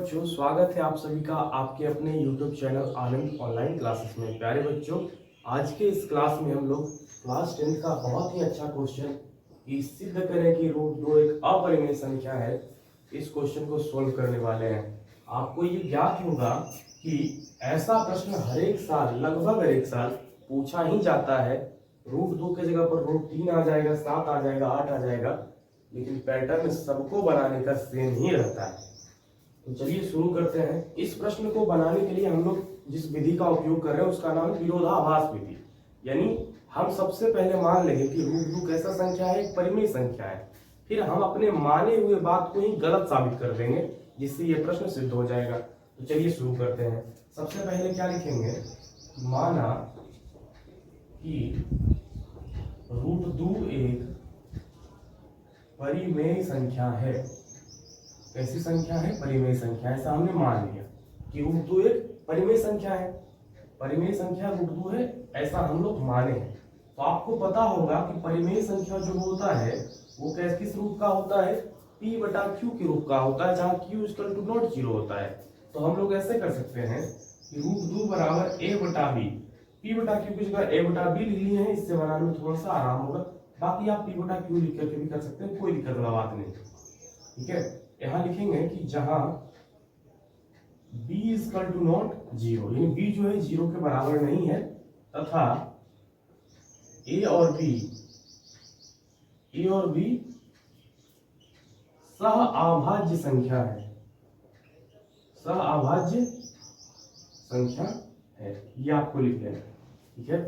बच्चों, स्वागत है आप सभी का आपके अपने YouTube चैनल आनंद ऑनलाइन क्लासेस में। प्यारे बच्चों, आज के इस क्लास में हम लोग क्लास 10 का बहुत ही अच्छा क्वेश्चन कि सिद्ध करें कि रूट 2 एक अपरिमेय संख्या है, इस क्वेश्चन को सोल्व करने वाले हैं। आपको ये ज्ञात होगा कि ऐसा प्रश्न हर एक साल, लगभग हर एक साल पूछा ही जाता है। रूट 2 की जगह पर रूट 3 आ जाएगा, 7 आ जाएगा, 8 आ जाएगा, लेकिन पैटर्न सबको बनाने का सेम ही रहता है। तो चलिए शुरू करते हैं। इस प्रश्न को बनाने के लिए हम लोग जिस विधि का उपयोग कर रहे हैं उसका नाम है विरोधाभास विधि। यानी हम सबसे पहले मान लेंगे कि रूट 2 कैसा संख्या है, एक परिमेय संख्या है। फिर हम अपने माने हुए बात को ही गलत साबित कर देंगे, जिससे यह प्रश्न सिद्ध हो जाएगा। तो चलिए शुरू करते हैं। सबसे पहले क्या लिखेंगे, माना कि रूट 2 एक परिमेय संख्या है। कैसी संख्या है? परिमेय संख्या। ऐसा हमने मान लिया कि रूट 2 एक परिमेय संख्या है। परिमेय संख्या रूट 2 है, ऐसा हम लोग माने हैं। तो आपको पता होगा कि परिमेय संख्या जो होता है वो किस रूप का होता है? p बटा q के रूप का होता है, जहाँ q इक्वल टू नॉट 0 होता है। तो हम लोग ऐसे कर सकते हैं कि रूट 2 बराबर a बटा b। p बटा q की जगह a बटा b लिख लिए हैं, इससे बनाने में थोड़ा सा आराम होगा। बाकी आप p बटा q लिख करके भी कर सकते हैं, कोई दिक्कत वाला बात नहीं। ठीक है, यहां लिखेंगे कि जहां b इक्वल टू नॉट 0, यानी b जो है 0 के बराबर नहीं है, तथा a और b सह-अभाज्य संख्या है। सह-अभाज्य संख्या है, ये आपको लिखना है। ठीक है,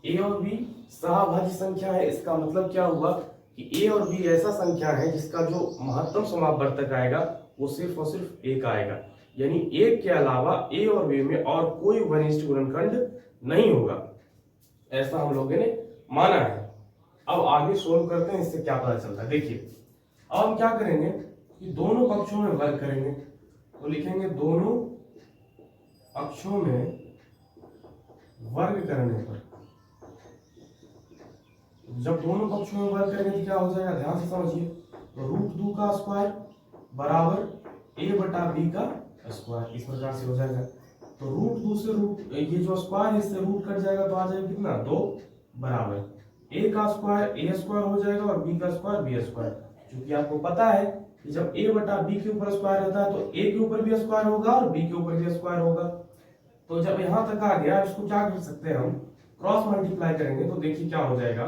a और b सह-अभाज्य संख्या है। इसका मतलब क्या हुआ कि a और b ऐसा संख्या है जिसका जो महत्तम समापवर्तक आएगा वो सिर्फ और सिर्फ 1 आएगा। यानी 1 के अलावा a और b में और कोई घनिष्ठ गुणनखंड नहीं होगा, ऐसा हम लोगों ने माना है। अब आगे सोल्व करते हैं, इससे क्या पता चलता है। देखिए, अब हम क्या करेंगे कि दोनों पक्षों में वर्ग करेंगे। तो लिखेंगे दोनों पक्षों में वर्ग करने पर, जब दोनों पक्षों में वर्ग करेंगे तो क्या हो जाएगा, ध्यान से समझिए। तो रूट 2 का स्क्वायर बराबर a बटा b का स्क्वायर, इस प्रकार से हो जाएगा। तो रूट 2 से रूट, ये जो स्क्वायर है इससे रूट कट जाएगा, तो आ जाएगा कितना, 2 बराबर a का स्क्वायर a स्क्वायर हो जाएगा और b का स्क्वायर b स्क्वायर। क्योंकि आपको पता है कि जब a बटा b के ऊपर स्क्वायर रहता है तो a के ऊपर भी स्क्वायर होगा और b के ऊपर भी स्क्वायर होगा। तो जब यहां तक आ गया, इसको क्या कर सकते हैं हम, क्रॉस मल्टीप्लाई करेंगे। तो देखिए क्या हो जाएगा,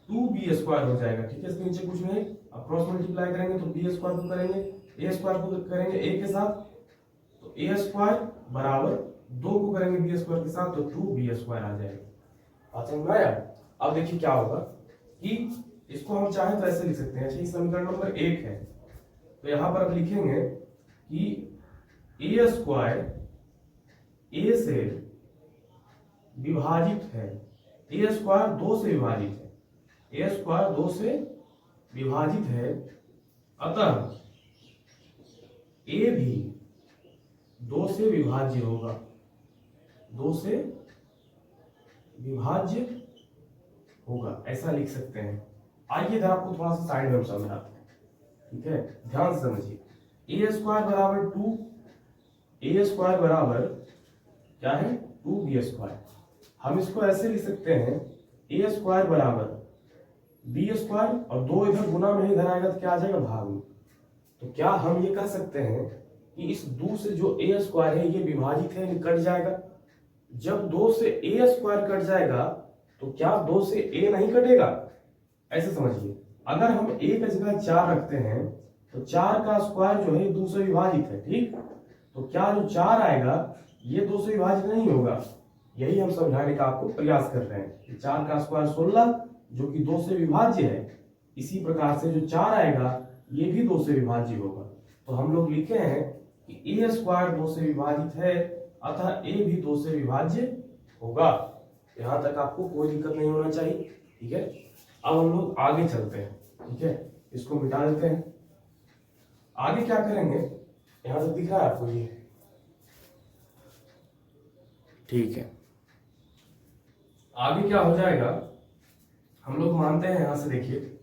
2b स्क्वायर हो जाएगा। ठीक है, इसके नीचे कुछ नहीं। अब क्रॉस मल्टीप्लाई करेंगे तो b स्क्वायर को करेंगे, a स्क्वायर को करेंगे a के साथ, तो a स्क्वायर बराबर 2 को करेंगे b स्क्वायर के साथ, तो 2b स्क्वायर आ जाएगा। समझ में आया? अब देखिए क्या होगा कि इसको हम चाहें तो ऐसे लिख सकते हैं। समीकरण नंबर 1 है, तो यहां पर अब लिखेंगे कि a स्क्वायर a से विभाजित है, a स्क्वायर 2 से विभाजित है, a स्क्वायर 2 से विभाजित है, अतः a भी 2 से विभाज्य होगा। 2 से विभाज्य होगा, ऐसा लिख सकते हैं। आइए इधर आपको थोड़ा सा साइड में समझाते हैं। ठीक है, ध्यान से समझिए। a स्क्वायर बराबर 2, a स्क्वायर बराबर क्या है, 2b स्क्वायर। हम इसको ऐसे लिख सकते हैं, a स्क्वायर बराबर b स्क्वायर, और 2 इधर गुना में इधर आएगा तो क्या आ जाएगा, भाग में। तो क्या हम ये कह सकते हैं कि इस 2 से जो a स्क्वायर है ये विभाजित है, यानी कट जाएगा। जब 2 से a स्क्वायर कट जाएगा तो क्या 2 से a नहीं कटेगा? ऐसे समझिए, अगर हम a की जगह 4 रखते हैं तो 4 का स्क्वायर जो है 2 से विभाजित है। ठीक, तो क्या जो 4 आएगा ये 2 से विभाजित नहीं होगा। यही हम समझाने का आपको प्रयास कर रहे हैं कि 4 का स्क्वायर 16 जो कि 2 से विभाज्य है, इसी प्रकार से जो 4 आएगा ये भी 2 से विभाज्य होगा। तो हम लोग लिखे हैं कि a स्क्वायर 2 से विभाजित है, अतः a भी 2 से विभाज्य होगा। यहां तक आपको कोई दिक्कत नहीं होना चाहिए। ठीक है, अब हम लोग आगे चलते हैं। ठीक है, इसको मिटा देते हैं। आगे क्या करेंगे, यहां से दिख रहा है आपको ये? ठीक है, आगे क्या हो जाएगा, हम लोग मानते हैं, यहां से देखिए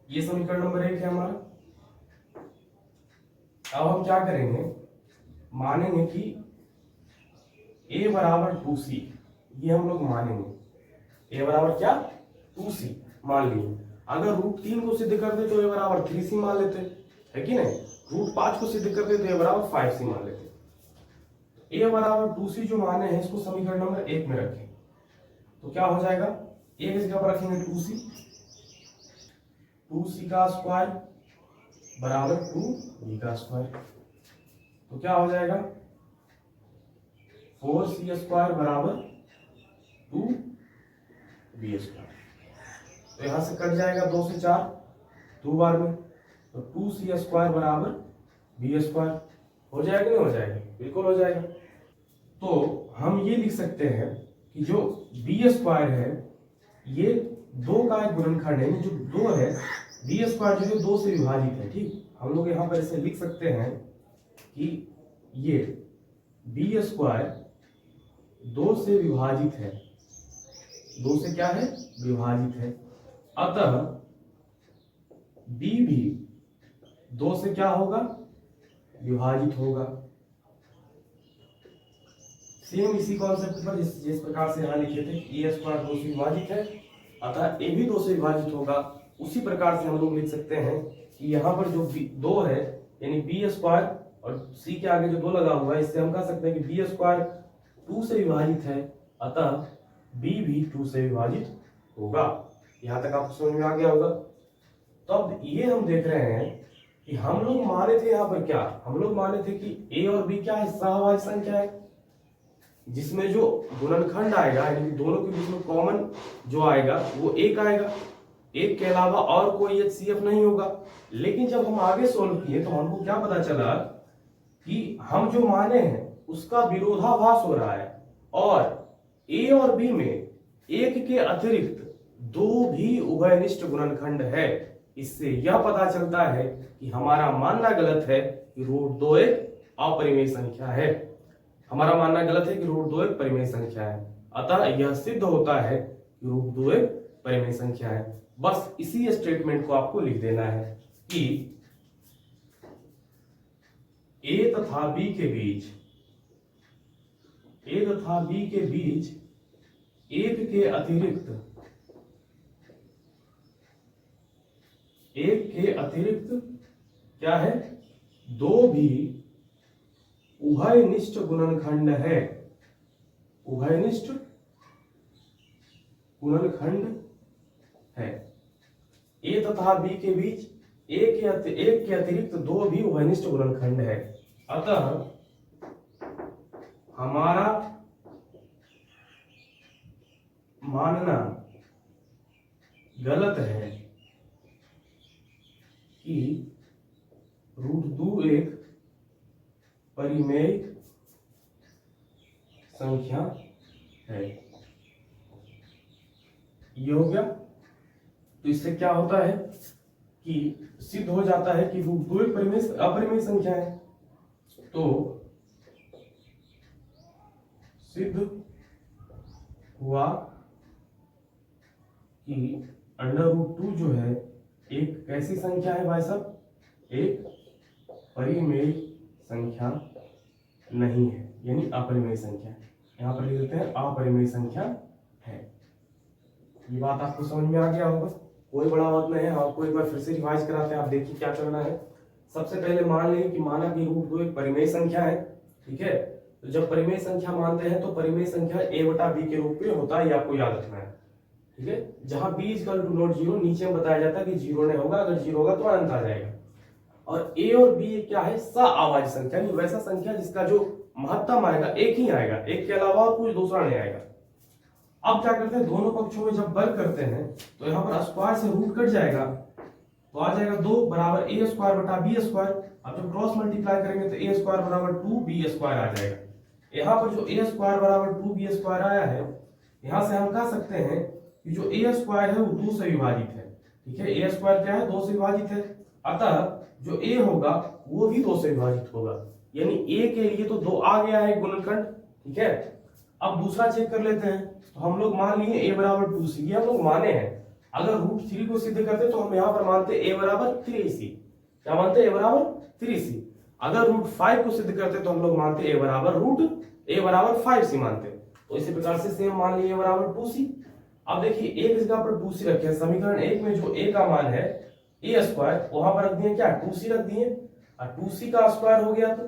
ये समीकरण नंबर 1 है हमारा। अब हम क्या करेंगे, मानेंगे कि a बराबर 2c, ये हम लोग मानेंगे। a बराबर क्या, 2c मान लिए। अगर रूट 3 को सिद्ध कर दे तो a बराबर 3c मान लेते, है कि नहीं। रूट 5 को सिद्ध कर दे तो a बराबर 5c मान लेते। a बराबर 2c जो माने हैं इसको समीकरण नंबर 1 में रखें तो क्या हो जाएगा, a की जगह पर रखेंगे 2c, 2c का स्क्वायर बराबर 2b का स्क्वायर, तो क्या हो जाएगा 4c स्क्वायर बराबर 2b स्क्वायर। तो यहां से कट जाएगा 2 से 4 दो बार में, तो 2c स्क्वायर बराबर b स्क्वायर हो जाएगा, नहीं हो जाएगा, बिल्कुल हो जाएगा। तो हम ये लिख सकते हैं कि जो b स्क्वायर है ये 2 का एक गुणनखंड है, जो 2 है b स्क्वायर जो है 2 से विभाजित है। ठीक, हम लोग यहाँ पर ऐसे लिख सकते हैं कि ये b स्क्वायर 2 से विभाजित है, 2 से क्या है, विभाजित है। अतः b भी 2 से क्या होगा, विभाजित होगा। सेम इसी कॉन्सेप्ट पर जिस प्रकार से यहाँ लिखे थे ए स्क्वायर 2 से विभाजित है अतः ए भी 2 से विभाजित होगा, उसी प्रकार से हम लोग लिख सकते हैं कि यहाँ पर जो 2 है यानी बी स्क्वायर और सी के आगे जो 2 लगा हुआ है, इससे हम कह सकते हैं कि बी स्क्वायर 2 से विभाजित है अतः बी भी 2 से विभाजित होगा। यहाँ तक आपको समझ में आ गया होगा। तो अब ये हम देख रहे हैं कि हम लोग माने थे यहाँ पर क्या, हम लोग माने थे कि ए और बी क्या है, सहभाज्य संख्या है जिसमें जो गुणनखंड आएगा यानी दोनों के बीच में कॉमन जो आएगा वो एक आएगा, एक के अलावा और कोई HCF नहीं होगा। लेकिन जब हम आगे सोल्व किए तो हमको क्या पता चला कि हम जो माने हैं उसका विरोधाभास हो रहा है और ए और बी में एक के अतिरिक्त 2 भी उभयनिष्ठ गुणनखंड है। इससे यह पता चलता है कि हमारा मानना गलत है कि रूट 2 एक अपरिमेय संख्या है, हमारा मानना गलत है कि रूट 2 एक परिमेय संख्या है। अतः यह सिद्ध होता है कि रूट 2 एक परिमेय संख्या है। बस इसी स्टेटमेंट को आपको लिख देना है कि a तथा b के बीच, a तथा b के बीच एक के अतिरिक्त क्या है, 2 भी उभयनिष्ठ गुणनखंड है, उभयनिष्ठ गुणनखंड है। ए तथा बी के बीच एक के अतिरिक्त 2 भी उभयनिष्ठ गुणनखंड है। अतः हमारा मानना गलत है कि रूट 2 एक परिमेय संख्या है। ये हो गया। तो इससे क्या होता है कि सिद्ध हो जाता है कि रूट 2 एक अपरिमेय संख्या है। तो सिद्ध हुआ कि अंडर रूट 2 जो है एक कैसी संख्या है भाई साहब, एक परिमेय संख्या नहीं है, यानी अपरिमेय संख्या। यहाँ पर लिख देते हैं अपरिमेय संख्या है। ये बात आपको समझ में आ गया होगा, कोई बड़ा बात नहीं है। आपको एक बार फिर से रिवाइज कराते हैं, आप देखिए क्या करना है। सबसे पहले मान लें कि माना कि रूट 2 एक परिमेय संख्या है, ठीक है। तो जब परिमेय संख्या मानते हैं तो परिमेय संख्या a बटा b के रूप में होता है, ये आपको याद रखना है, ठीक है। जहां b equal to not zero, नीचे में बताया जाता है कि जीरो नहीं होगा, अगर जीरो होगा तो अनंत आ जाएगा। और a और b क्या है, सअभाज्य संख्या, यानी वैसा संख्या जिसका जो महत्तम आएगा एक ही आएगा, एक के अलावा और कुछ दूसरा नहीं आएगा। अब क्या करते हैं, दोनों पक्षों में जब वर्ग करते हैं तो यहाँ पर स्क्वायर से रूट कट जाएगा, तो आ जाएगा 2 बराबर a स्क्वायर बटा b स्क्वायर। अब जब क्रॉस मल्टीप्लाई करेंगे तो a स्क्वायर बराबर 2b स्क्वायर आ जाएगा। यहाँ पर जो a स्क्वायर बराबर 2b स्क्वायर आया है, यहाँ से हम कह सकते हैं कि जो a स्क्वायर है वो 2 से विभाजित है, ठीक है। a स्क्वायर क्या है, 2 से विभाजित है, अतः जो a होगा वो भी 2 से विभाजित होगा, यानी a के लिए तो 2 आ गया है गुणनखंड, ठीक है। अब दूसरा चेक कर लेते हैं। तो हम लोग मान लिए a बराबर 2c, ये हम लोग माने हैं। अगर रूट 3 को सिद्ध करते तो हम यहाँ पर मानते a बराबर 3c, क्या मानते a बराबर 3c। अगर रूट 5 को सिद्ध करते तो हम लोग मानते a बराबर 5c मानते। तो इसी प्रकार से सेम मान लिए a बराबर 2c। अब देखिए एक जगह पर 2c रखे हैं, समीकरण 1 में जो a का मान है a स्क्वायर, वहां पर रख दिए क्या 2c रख दिए, और 2c का स्क्वायर हो गया, तो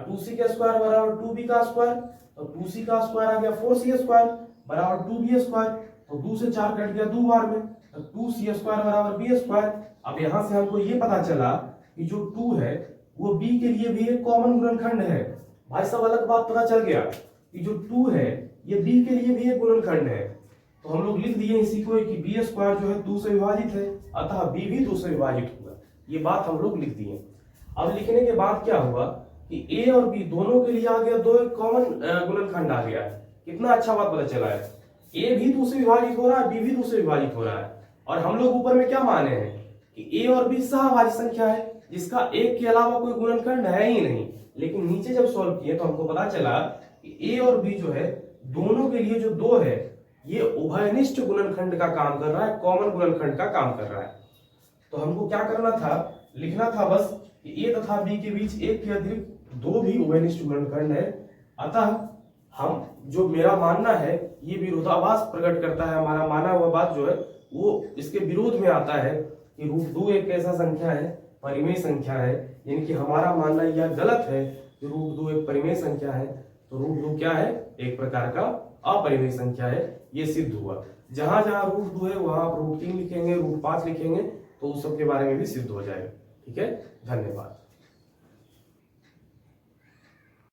2c का स्क्वायर बराबर 2b का स्क्वायर, तो 2c का स्क्वायर आ गया 4c स्क्वायर बराबर 2b स्क्वायर, तो 2 से 4 कट गया 2 बार में, तो 2c स्क्वायर बराबर b स्क्वायर। अब यहां से हमको ये पता चला कि जो 2 है वो b के लिए भी एक कॉमन गुणनखंड है। भाई साहब अलग बात पता चल गया कि जो 2 है ये b के लिए भी एक गुणनखंड है। तो हम लोग लिख दिए इसी को कि b स्क्वायर जो है 2 से विभाजित है, अतः b भी 2 से विभाजित हुआ। ये बात हम लोग लिख दिए। अब लिखने के बाद क्या हुआ कि a और b दोनों के लिए आ गया दो एक कॉमन गुणनखंड आ गया है। कितना अच्छा बात पता चला है, a भी 2 से विभाजित हो रहा है, b भी 2 से विभाजित हो रहा है। और हम लोग ऊपर में क्या माने हैं कि a और b सहभाज्य संख्या है, जिसका एक के अलावा कोई गुणनखंड है ही नहीं। लेकिन नीचे जब सॉल्व किए तो हमको पता चला कि a और b जो है दोनों के लिए जो 2 है ये उभयनिष्ठ गुणनखंड का काम कर रहा है, कॉमन गुणनखंड का काम कर रहा है। तो हमको क्या करना था, लिखना था बस कि a तथा b के बीच एक के अतिरिक्त 2 भी उभयनिष्ठ गुणनखंड है। अतः हम जो मेरा मानना है ये विरोधाभास प्रकट करता है, हमारा माना हुआ बात जो है वो इसके विरोध में आता है कि रूट 2 एक ऐसा संख्या है, परिमेय संख्या है, यानी कि हमारा मानना यह गलत है कि रूट 2 एक परिमेय संख्या है। तो रूट 2 क्या है, एक प्रकार का अपरिमेय संख्या है, ये सिद्ध हुआ। जहां जहां रूट 2 है वहां आप रूट 3 लिखेंगे, रूट 5 लिखेंगे, तो उस सब के बारे में भी सिद्ध हो जाएगा। ठीक है, धन्यवाद।